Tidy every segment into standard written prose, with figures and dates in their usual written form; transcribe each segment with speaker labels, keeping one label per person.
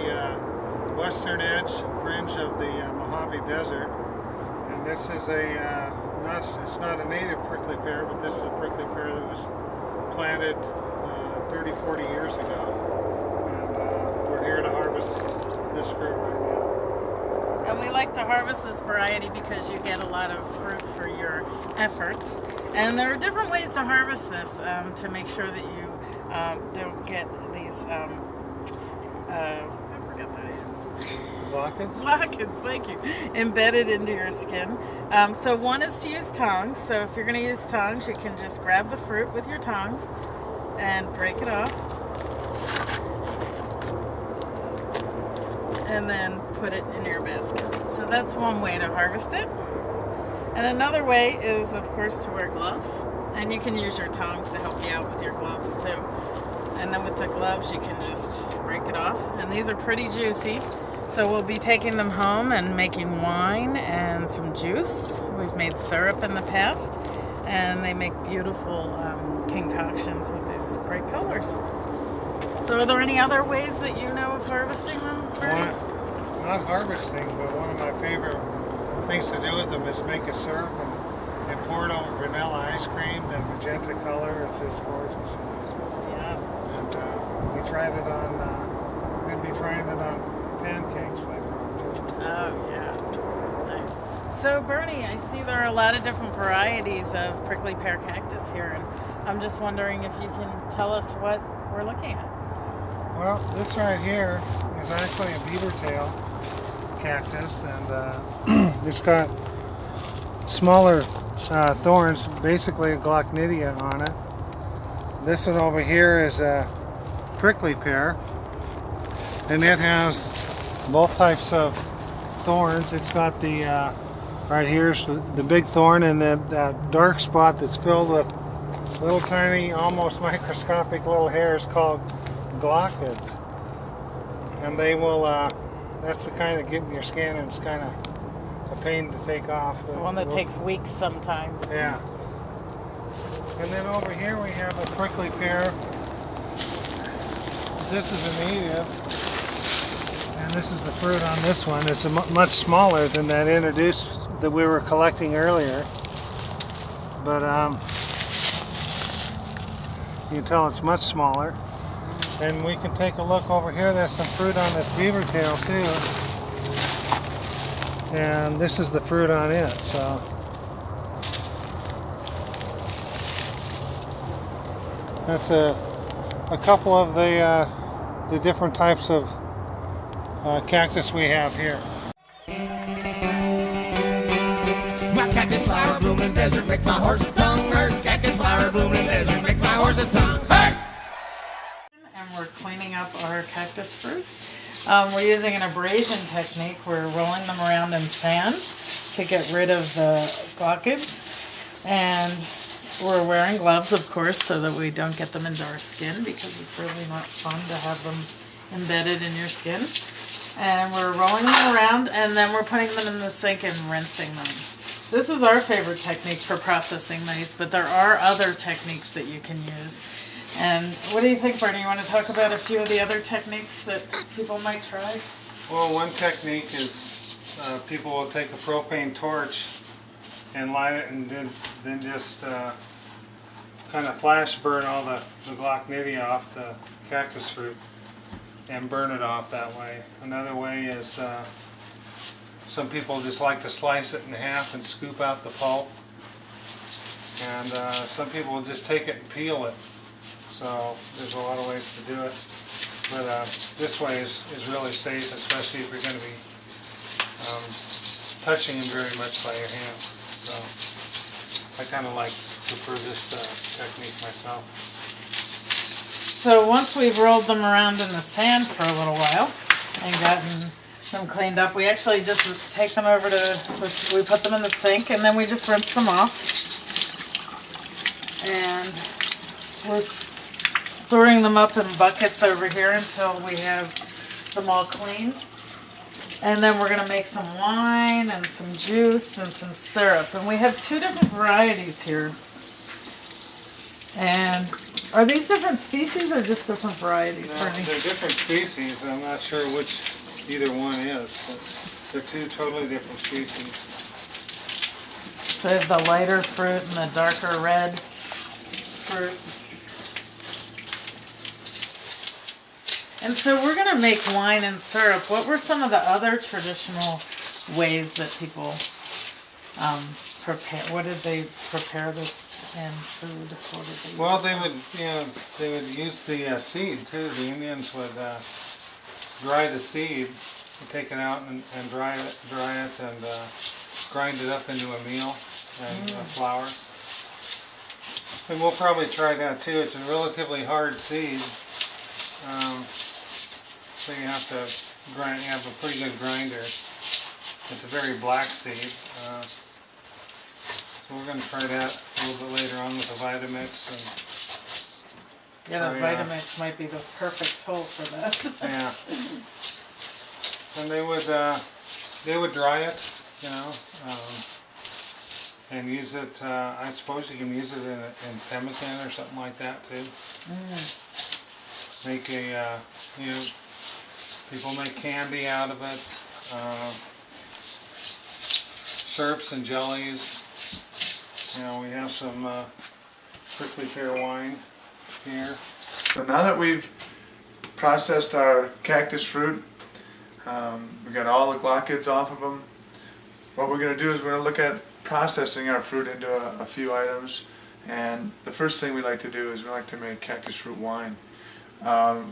Speaker 1: the western edge fringe of the Mojave Desert, and this is it's not a native prickly pear, but this is a prickly pear that was planted 30-40 years ago, and we're here to harvest this fruit right now.
Speaker 2: And we like to harvest this variety because you get a lot of fruit for your efforts. And there are different ways to harvest this to make sure that you don't get these, I forget the names.
Speaker 1: Blockets?
Speaker 2: Blockets, thank you. Embedded into your skin. So one is to use tongs. So if you're going to use tongs, you can just grab the fruit with your tongs and break it off. And then put it in your basket. So that's one way to harvest it. And another way is, of course, to wear gloves. And you can use your tongs to help you out with your gloves too. And then with the gloves you can just break it off. And these are pretty juicy. So we'll be taking them home and making wine and some juice. We've made syrup in the past. And they make beautiful concoctions with these great colors. So are there any other ways that you know of harvesting them?
Speaker 1: Not harvesting, but one of my favorite things to do with them is make a syrup and pour it over vanilla ice cream, that magenta color. It's just gorgeous.
Speaker 2: Yeah.
Speaker 1: And we tried it on, we're going to be trying it on pancakes later on too. So.
Speaker 2: Oh, yeah. Nice. So Bernie, I see there are a lot of different varieties of prickly pear cactus here, and I'm just wondering if you can tell us what we're looking at.
Speaker 1: Well, this right here is actually a beaver tail cactus, and it's got smaller thorns, basically a glochnidia on it. This one over here is a prickly pear, and it has both types of thorns. It's got the right here's the big thorn, and then that dark spot that's filled with little tiny, almost microscopic little hairs called glochids, and they will that's the kind that get in your skin, and it's kind of a pain to take off.
Speaker 2: The one that takes weeks sometimes.
Speaker 1: Yeah. And then over here we have a prickly pear. This is a native, and this is the fruit on this one. It's much smaller than that introduced that we were collecting earlier, but you can tell it's much smaller. And we can take a look over here. There's some fruit on this beaver tail too. And this is the fruit on it. So that's a couple of the different types of cactus we have here.
Speaker 3: My cactus flower blooming in the desert makes my horse's tongue hurt. Cactus flower blooming in the desert makes my horse's tongue hurt.
Speaker 2: And we're cleaning up our cactus fruit. We're using an abrasion technique. We're rolling them around in sand to get rid of the glochids. And we're wearing gloves, of course, so that we don't get them into our skin, because it's really not fun to have them embedded in your skin. And we're rolling them around, and then we're putting them in the sink and rinsing them. This is our favorite technique for processing these, but there are other techniques that you can use. And what do you think, Bernie? You want to talk about a few of the other techniques that people might try?
Speaker 1: Well, one technique is people will take a propane torch and light it, and then just kind of flash burn all the glochnidia off the cactus fruit and burn it off that way. Another way is some people just like to slice it in half and scoop out the pulp. And some people will just take it and peel it. So there's a lot of ways to do it. But this way is really safe, especially if you're going to be touching them very much by your hands. So I kind of prefer this technique myself.
Speaker 2: So once we've rolled them around in the sand for a little while and gotten them cleaned up, we actually just take them over to, we put them in the sink, and then we just rinse them off. And we're storing them up in buckets over here until we have them all cleaned. And then we're going to make some wine and some juice and some syrup. And we have two different varieties here. And Are these different species or just different varieties?
Speaker 1: No, they're different species. I'm not sure which either one is, but they're two totally different species.
Speaker 2: So they have the lighter fruit and the darker red fruit. And so we're going to make wine and syrup. What were some of the other traditional ways that people prepare? What did they prepare this in food? What did they use?
Speaker 1: Well, they would use the seed too. The Indians would dry the seed, take it out and dry it, and grind it up into a meal and flour. And we'll probably try that too. It's a relatively hard seed. So you have to have a pretty good grinder. It's a very black seed. So we're going to try that a little bit later on with the Vitamix.
Speaker 2: Yeah, the Vitamix might be the perfect tool for that.
Speaker 1: Yeah. And they would dry it, you know, and use it. I suppose you can use it in pemmican or something like that too. Make a people make candy out of it, syrups and jellies. You know, we have some prickly pear wine here.
Speaker 4: So now that we've processed our cactus fruit, we got all the glochids off of them. What we're going to do is we're going to look at processing our fruit into a few items. And the first thing we like to do is we like to make cactus fruit wine.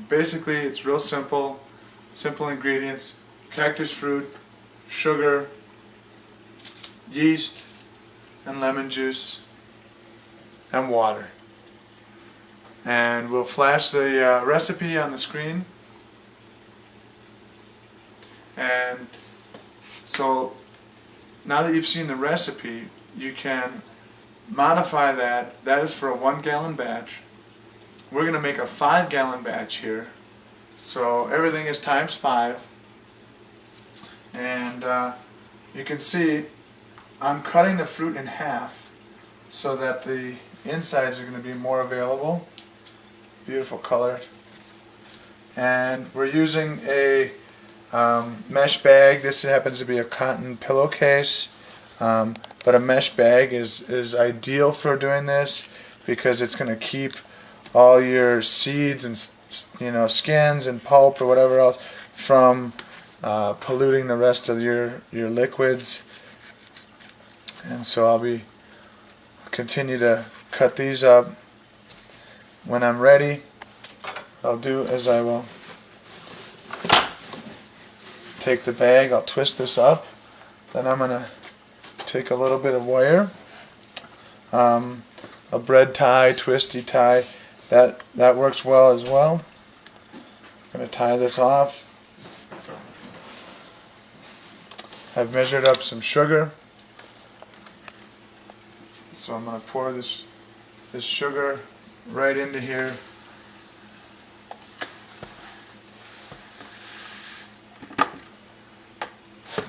Speaker 4: Basically, it's real simple ingredients: cactus fruit, sugar, yeast, and lemon juice, and water. And we'll flash the recipe on the screen. And so now that you've seen the recipe, you can modify that. That is for a 1 gallon batch. We're going to make a 5 gallon batch here. So everything is times 5. And you can see I'm cutting the fruit in half so that the insides are going to be more available. Beautiful color. And we're using a mesh bag. This happens to be a cotton pillowcase, but a mesh bag is ideal for doing this because it's going to keep all your seeds and skins and pulp or whatever else from polluting the rest of your liquids. And so I'll continue to cut these up. When I'm ready, I'll do as I will take the bag, I'll twist this up, then I'm going to take a little bit of wire, a bread tie, twisty tie, that works well as well. I'm going to tie this off. I've measured up some sugar, so I'm going to pour this sugar right into here.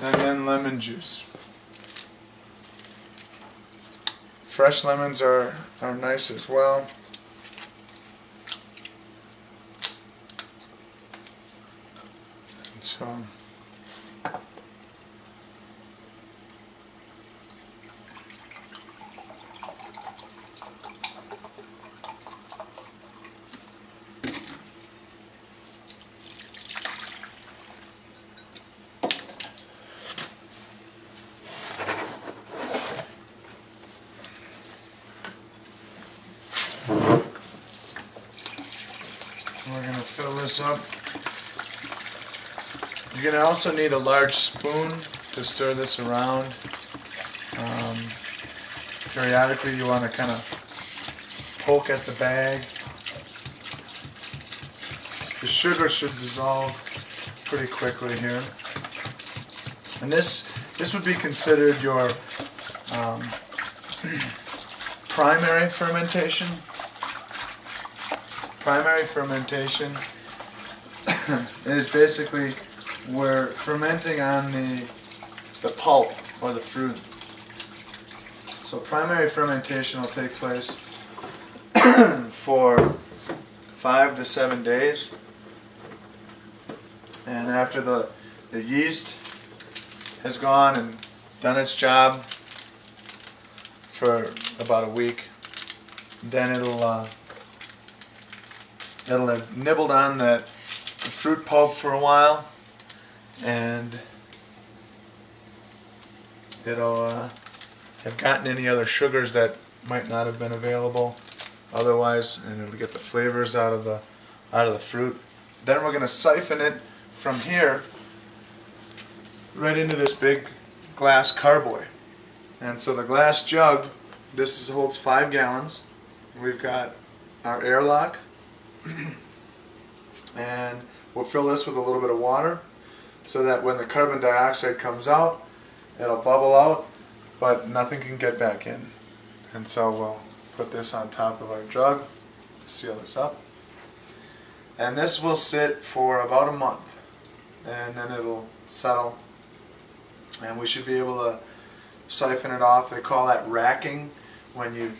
Speaker 4: And then lemon juice. Fresh lemons are nice as well. So we're going to fill this up. You're going to also need a large spoon to stir this around. Periodically you want to kind of poke at the bag. The sugar should dissolve pretty quickly here. And this would be considered your primary fermentation. Primary fermentation is basically we're fermenting on the pulp or the fruit. So primary fermentation will take place for 5 to 7 days. And after the yeast has gone and done its job for about a week, then it'll have nibbled on the fruit pulp for a while, and it'll have gotten any other sugars that might not have been available otherwise, and it'll get the flavors out of the fruit. Then we're going to siphon it from here right into this big glass carboy. And so the glass jug, this holds 5 gallons. We've got our airlock, and we'll fill this with a little bit of water so that when the carbon dioxide comes out, it'll bubble out, but nothing can get back in. And so we'll put this on top of our jug to seal this up. And this will sit for about a month, and then it'll settle, and we should be able to siphon it off. They call that racking. When you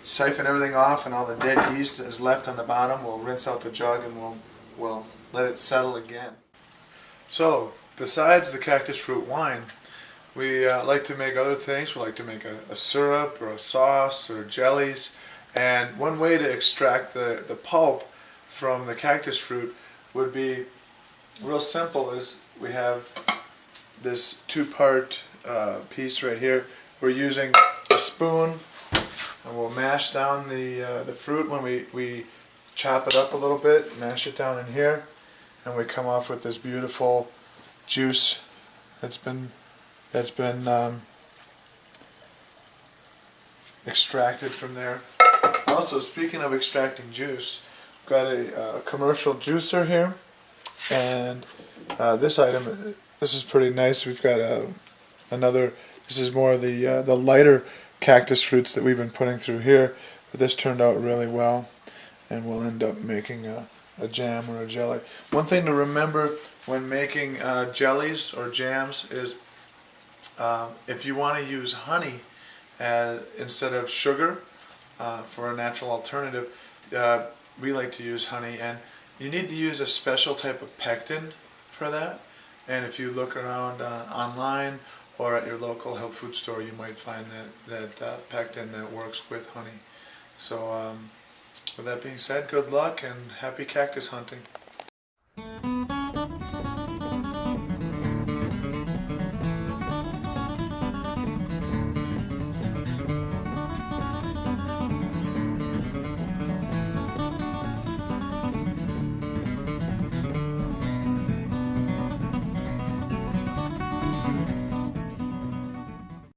Speaker 4: siphon everything off and all the dead yeast is left on the bottom, we'll rinse out the jug and we'll let it settle again. So besides the cactus fruit wine, we like to make other things. We like to make a syrup or a sauce or jellies. And one way to extract the pulp from the cactus fruit would be real simple. Is we have this 2-part piece right here. We're using a spoon, and we'll mash down the fruit when we chop it up a little bit, mash it down in here, and we come off with this beautiful juice that's been extracted from there. Also, speaking of extracting juice, we've got a commercial juicer here, and this item, this is pretty nice. We've got another. This is more of the lighter cactus fruits that we've been putting through here, but this turned out really well, and we'll end up making a jam or a jelly. One thing to remember when making jellies or jams is if you want to use honey instead of sugar for a natural alternative, we like to use honey, and you need to use a special type of pectin for that. And if you look around online or at your local health food store, you might find that pectin that works with honey. So with that being said, good luck and happy cactus hunting.